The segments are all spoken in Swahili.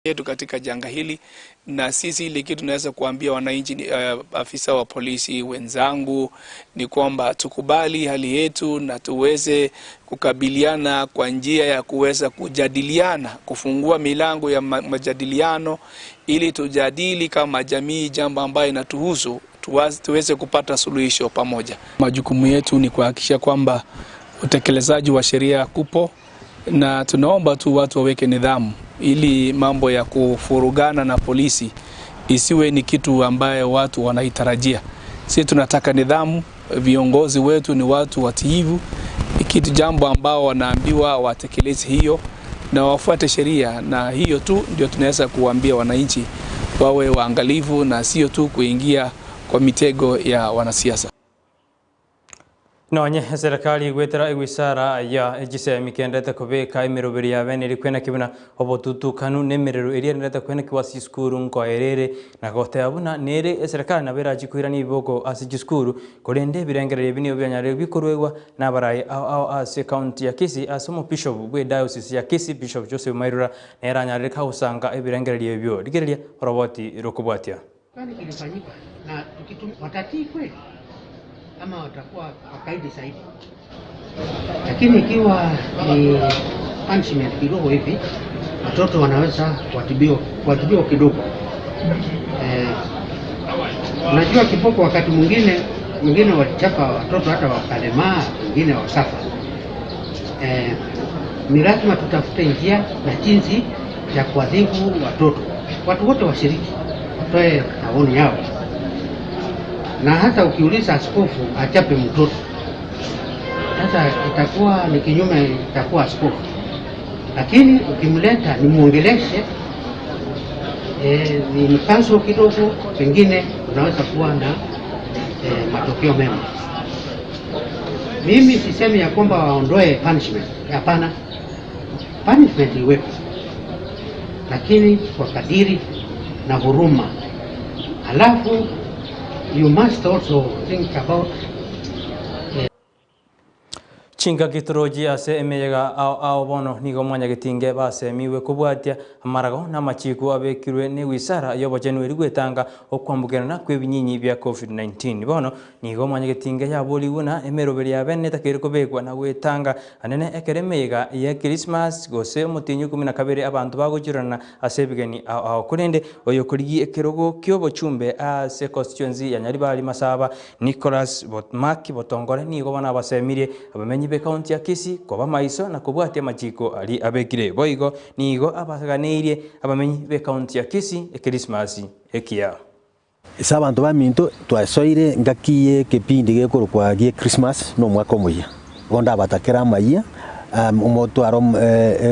yetu katika janga hili, na sisi ile kitu tunaweza kuambia wananchi, afisa wa polisi wenzangu, ni kwamba tukubali hali yetu na tuweze kukabiliana kwa njia ya kuweza kujadiliana, kufungua milango ya majadiliano ili tujadili kama jamii jambo ambayo inatuhusu, tuweze kupata suluhisho pamoja. Majukumu yetu ni kuhakikisha kwamba utekelezaji wa sheria kupo, na tunaomba tu watu waweke nidhamu ili mambo ya kufurugana na polisi isiwe ni kitu ambayo watu wanaitarajia. Sisi tunataka nidhamu, viongozi wetu ni watu watiivu, kitu jambo ambao wanaambiwa watekeleze hiyo na wafuate sheria, na hiyo tu ndio tunaweza kuambia wananchi wawe waangalifu na sio tu kuingia kwa mitego ya wanasiasa. Nonye serikali gwetera igwisara ya ejisemi kendete kubeka imirubiri ya bene rikwena kibuna obotutu kanu nemerero eri ndete kwena kiwasi skuru nko erere na gote abuna nere serikali na beraji kuira ni boko asiji skuru kolende birengerere bini obyanyare bikorwegwa na barayi ase county ya Kisii asomo bishop bwe diocese ya Kisii Bishop Joseph Mairura neranyare ka usanga ebirengerere ebyo digereria roboti rokubwatia kwani kilifanyika na watatii kweli ama watakuwa wakaidi zaidi. Lakini ikiwa ni punishment kidogo hivi, watoto wanaweza kuadhibiwa kidogo. Unajua kiboko wakati mwingine wachapa watoto hata wakalemaa, wengine wakafa. Ni lazima tutafute njia na jinsi ya kuadhibu watoto. Watu wote washiriki, watoe maoni yao. Na hata ukiuliza askofu achape mtoto, sasa itakuwa ni kinyume, itakuwa askofu. Lakini ukimleta ni muongeleshe, ni mpanzo kidogo, pengine unaweza kuwa na matokeo mema. Mimi sisemi ya kwamba waondoe punishment, hapana. Punishment iwepo, lakini kwa kadiri na huruma. Alafu you must also think about Chinga kitoroji ase emeyega ao bono nigo mwanya gitinge base miwe kubwatia amarago na machiku abekirwe ne wisara yobo January gwetanga okwambugana kwebinyinyi bya COVID-19 bono nigo mwanya gitinge ya boliguna emeroberi ya bene takere kubegwa na gwetanga anene ekeremeyega ya Christmas gose mutinyu 12 abantu bagujirana ase bigeni ao kurende oyo kurigi ekerogo kyobo chumbe ase constituency ya Nyaribali Masaba Nicholas Botmaki Botongore nigo bana basemirie abamenyi be county ya Kisii kwa maiso na kubwatia majiko ali abekire boigo nigo abaganeirie abamenyi be county ya Kisii Christmas ekia Sabantu baminto twasoire ngakiye kipindi gekuru kwa gie Christmas no mwaka muya gonda batakera Amayia umoto aro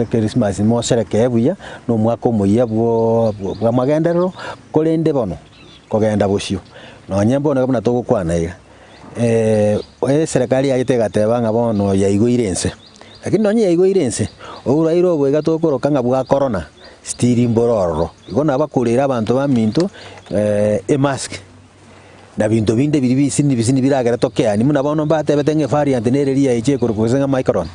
Christmas mo sereke buya no mwaka muya bwa magendero kolende bono kogenda busio no nyembo no kabona togukwana serikali yaitegateba ngabono yaiguirense lakini nonye yaiguirense urairo bwega tokoroka ngabwa corona stiri mbororo igona bakurira abantu baminto mask na bintu binde bisini biragera tokea ni muna bono batebetenge variant nereria iche kurukuzenga micron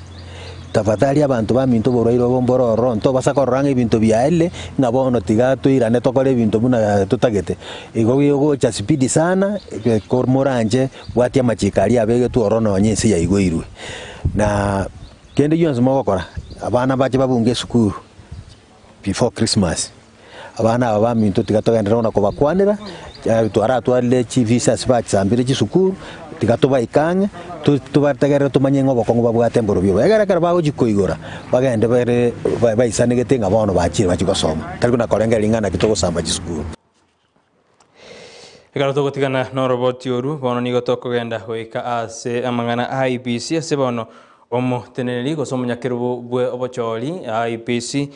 tafadhali abantu baminto boroiro bombororo nto basakoranga ibintu byaele ngabono tigato irane tokore ibintu buna tutagete igo cha speed sana kormoranje bwatia machikari abege tu orono nyese ya igoirwe na kende yonse mogokora abana bache babunge sukuru before Christmas abana baminto tigatogenda na kubakwanira twale chivisa sibach sambire chisukuru tigatoba ikanga tubategera tumanye ngobo kongo babwate mboro byo egara karaba ujikoigora bagende bare baisane getenga bono bachire bachikosoma tari kuna korenga lingana kitoko samba chisukuru egara togotigana no robot yoru bono nigo tokogenda hoika ase amangana IPC ase bono omo teneri gosomo nyakerubo bwe obocholi IPC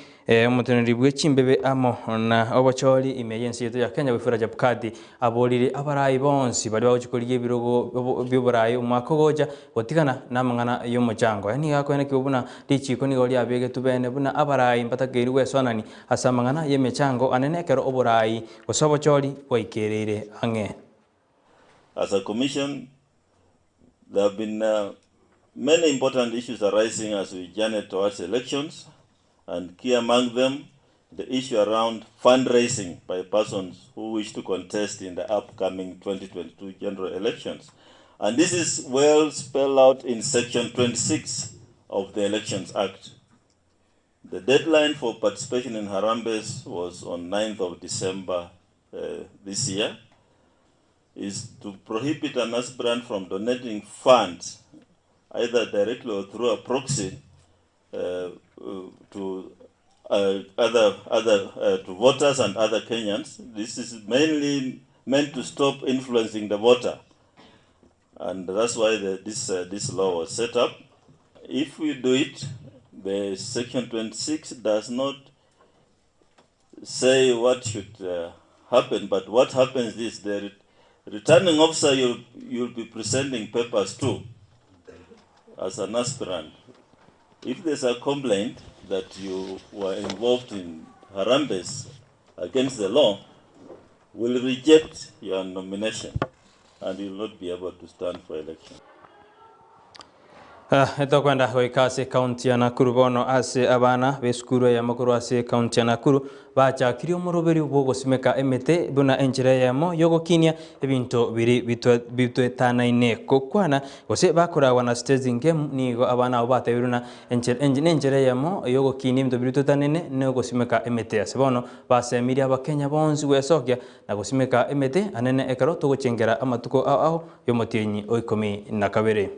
muteneri bwe chimbebe amo na obocholi emergency yetu ya Kenya wifura Jabkati abolire abarayi bonsi bali bagukuriye birogo by'uburayi umwaka goja otigana namangana yo mujango yani yakwene kibuna lichiko ni goli abege tubene buna abarayi mpatagerirwe sonani asamangana yemechango anenekero oburayi gosobocholi boikerere ange. As a commission, there have been many important issues arising as we journey towards elections, and key among them the issue around fundraising by persons who wish to contest in the upcoming 2022 general elections. And this is well spelled out in Section 26 of the Elections Act. The deadline for participation in Harambes was on 9th of December this year, is to prohibit an aspirant from donating funds, either directly or through a proxy, to voters and other Kenyans. This is mainly meant to stop influencing the voter, and that's why this law was set up. If we do it, the Section 26 does not say what should happen, but what happens is the returning officer you'll be presenting papers to as an aspirant. If there's a complaint that you were involved in Harambes against the law, will reject your nomination and you will not be able to stand for election. Eto kwenda goikase kaunti ya Nakuru bono ase abana beskuru ya makuru ase kaunti ya Nakuru bachakirio muroberi bwo gusimeka emete buna enjire yamo yogokinia ebinto biri bitwetanaine kokwana gose bakora na staging game nigo abana obatebiruna enjire yamo yogokinia ebinto biri bitwetanene ne gusimeka emete ase bono basemiria abakenya bonzi wesokya na gusimeka emete anene ekaro togochengera amatuko aho yomotienyi oikomi na kabere.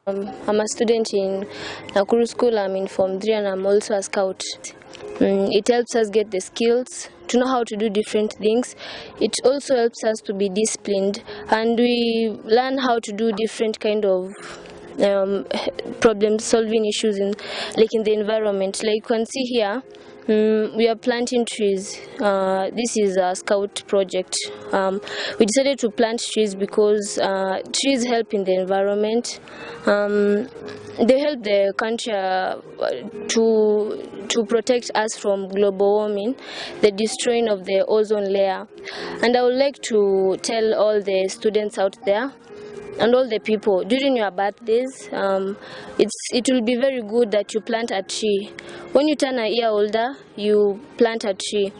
I'm a student in Nakuru School. I'm in Form 3 and I'm also a scout. It helps us get the skills to know how to do different things. It also helps us to be disciplined, and we learn how to do different kind of problem solving issues in the environment. Like you can see here, we are planting trees. This is a scout project. We decided to plant trees because trees help in the environment. They help the country to protect us from global warming, the destroying of the ozone layer. And I would like to tell all the students out there and all the people, during your birthdays, it will be very good that you plant a tree. When you turn a year older, you plant a tree.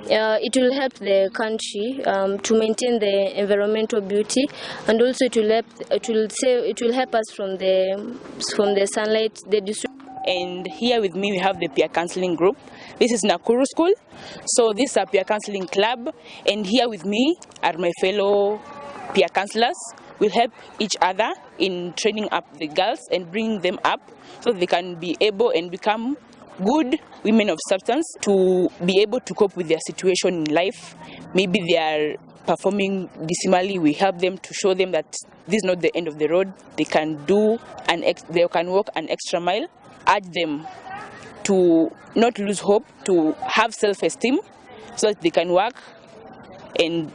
It will help the country to maintain the environmental beauty, and also it will help us from the sunlight, And here with me we have the peer counseling group. This is Nakuru School, so this is a peer counseling club, and here with me are my fellow peer counselors. We'll help each other in training up the girls and bringing them up so they can be able and become good women of substance, to be able to cope with their situation in life. Maybe they are performing dismally, we help them to show them that this is not the end of the road. They can they can walk an extra mile. Urge them to not lose hope, to have self-esteem so that they can work and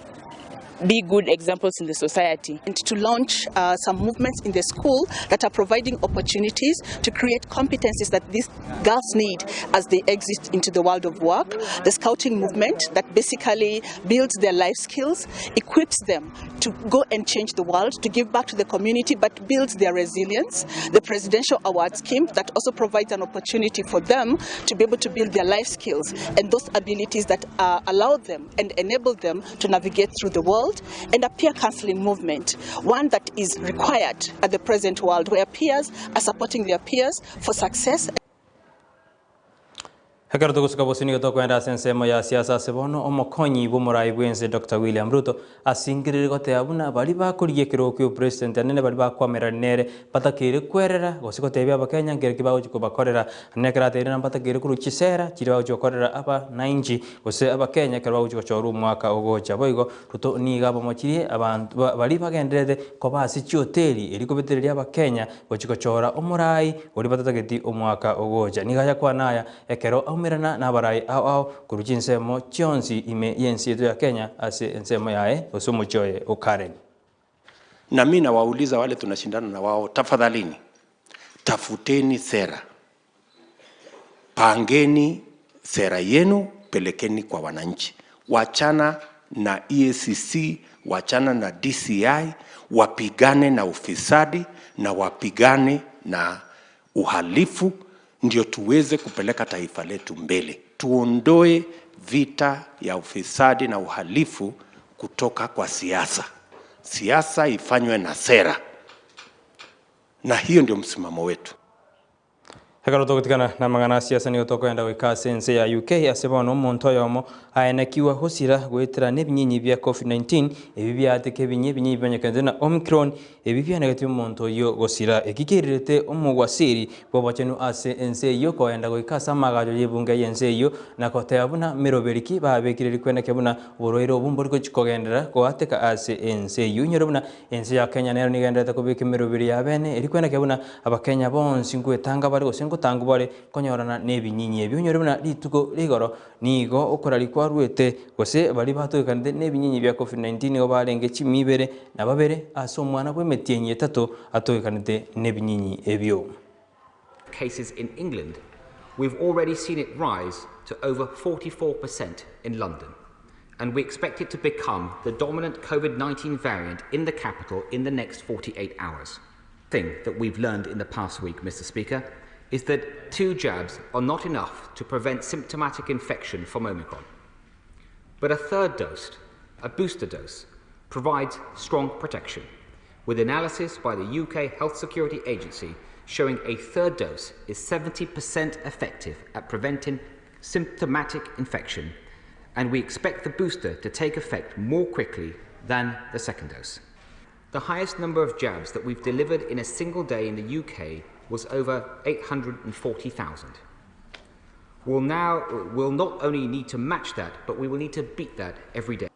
be good examples in the society. And to launch some movements in the school that are providing opportunities to create competencies that these girls need as they exit into the world of work. The scouting movement that basically builds their life skills, equips them to go and change the world, to give back to the community, but builds their resilience. The presidential award scheme that also provides an opportunity for them to be able to build their life skills and those abilities that allow them and enable them to navigate through the world. And a peer counseling movement, one that is required at the present world, where peers are supporting their peers for success. Hakarto kusikabosini kutokwenda sensemo ya siasa sebono omokonyi bumurai bwenze Dr. William Ruto asingirire gote abuna bali bakuriye kirokyo president anene bali bakwamera nere batakire kwerera gosikote bya bakenya ngere kibaho cyo bakorera nekrate na batakire kuruchisera kiribaho cyo korera aba 90 gose abakenya kibaho cyo choru mwaka ogocha boigo Ruto ni gabo mochirie abantu bali bagenderede ko basi cyoteli eriko betereria abakenya gochiko chora omurai ori batatageti omwaka ogocha ni gaya kwa naya ekero mirana na barai au kuruchinsemo chionsi ime yensi yetu ya Kenya ase ensemo yae osumuchoe ukaren. Na mimi nawauliza wale tunashindana na wao, tafadhalini tafuteni sera, pangeni sera yenu, pelekeni kwa wananchi. Wachana na EACC, wachana na DCI, wapigane na ufisadi na wapigane na uhalifu, ndio tuweze kupeleka taifa letu mbele. tuondoe vita ya ufisadi na uhalifu kutoka kwa siasa. Siasa ifanywe na sera. Na hiyo ndio msimamo wetu. Hekaroto kutikana na magana siasa ni utoko enda wika sense ya UK asebono monto yomo aenekiwa hosira gwetira nebinyinyi bya COVID-19 ebibya ateke binyi banyakande na Omicron ebibya negative monto yo gosira ekikirirete omugwasiri bobachenu ase ense yo ko enda wika samagajo yebunga yense yo na koteyabuna meroberiki babekiriri kwenda kebuna boroiro bumboriko chikogendera ko ateka ase ense yo nyorobuna ense ya Kenya nero nigendete kubika meroberi yabene eri kwenda kebuna abakenya bonsi ngwetanga bari gosengo tangu bare konyorana nebinyinyi ebyo nyorobuna lituko ligoro nigo okorari kwa rwete gose bari batokande nebinyinyi bya COVID-19 obarenge chimibere na babere aso mwana bwemetienye 3 atokande nebinyinyi ebyo. Cases in England, we've already seen it rise to over 44% in London, and we expect it to become the dominant COVID-19 variant in the capital in the next 48 hours. The thing that we've learned in the past week, Mr. Speaker, is that 2 jabs are not enough to prevent symptomatic infection from Omicron. But a 3rd dose, a booster dose, provides strong protection, with analysis by the UK Health Security Agency showing a 3rd dose is 70% effective at preventing symptomatic infection, and we expect the booster to take effect more quickly than the 2nd dose. The highest number of jabs that we've delivered in a single day in the UK was over 840,000. We'll not only need to match that, but we will need to beat that every day.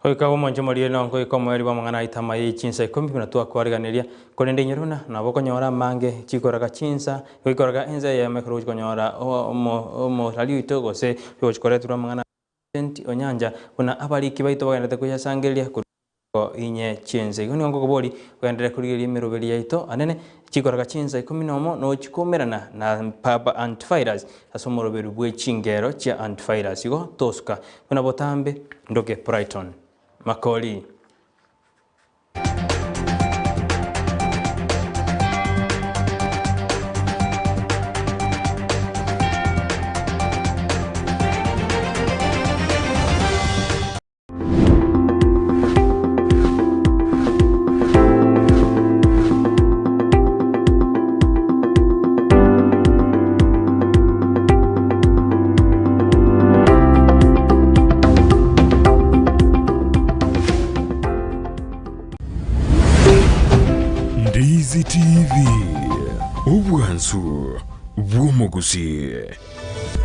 Hoika wo monje mori no ko ikomo eri bamangana Amayia Chinsa Ikomi na tua kwariganiria konende nyoruna na boko nyora mange chikoraga Chinsa koikoraga enza ya mekro konyora omo rali itogo se yo chikoretura mangana onyanja kuna abali kibaito bagenda kuyasangelia inye Chinsa Ikomi ngo kobori kwendere kurigeria meroberi yaito anene chikoraga Chinsa Ikomi nomo no chikomerana na papa antivirus asomoroberu bwe chingero cha antivirus go toska kuna botambe ndoke Brighton Makori. Ndizi TV, ubwansu bw'omuguzi.